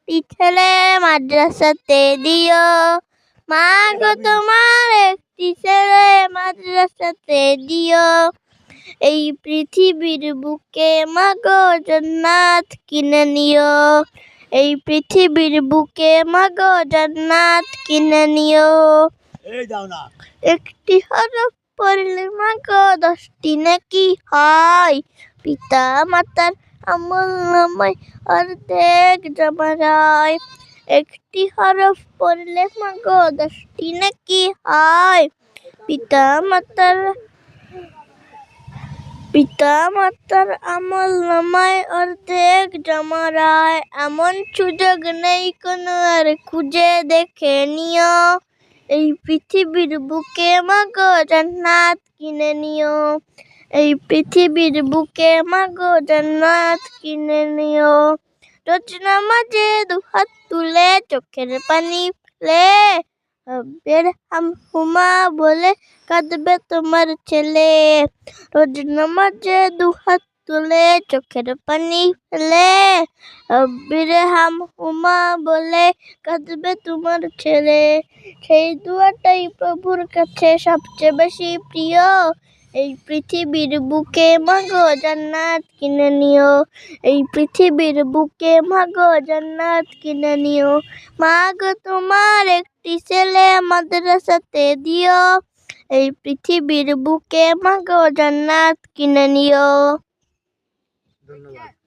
একটি ছেলে মাদ্রাসাতে দিও। মা গো তোমার একটি ছেলে মাদ্রাসাতে দিও। এই পৃথিবীর বুকে মা গো জান্নাত কিনে নিও। এই পৃথিবীর বুকে মা গো জান্নাত কিনে নিও। একটি হরফ পড়লে মা গো 10টি নেকি হয়। পিতা মাতার আমলনামায় অর্ধেক জমা হয়। একটি হরফ পড়লে মা গো 10টি নেকি হয়। পিতা মাতার আমলনামায় অর্ধেক জমা হয়। এমন সুযোগ নেই কোনো, আর খুঁজে দেখে নিও। এই পৃথিবীর বুকে মা গো জান্নাত কিনে নিও। এই পৃথিবীর বুকে মা গো জান্নাত কিনে নিও। রোজ নামাজে দুহাত তুলে চোখের পানি ফেলে রব্বির হামহুমা বলে কাঁদবে তোমার ছেলে। রোজ নামাজে দুহাত তুলে চোখের পানি ফেলে রব্বির হামহুমা বলে কাঁদবে তোমার ছেলে। সেই দুয়াটাই প্রভুর কাছে সবচেয়ে বেশি প্রিয়। এই পৃথিবীর বুকে মা গো জান্নাত কিনে নিও। এই পৃথিবীর বুকে মা গো জান্নাত কিনে নিও। মা গো তোমার একটি ছেলে মাদ্রাসাতে দিও। এই পৃথিবীর বুকে মা গো জান্নাত কিনে নিও। ধন্যবাদ।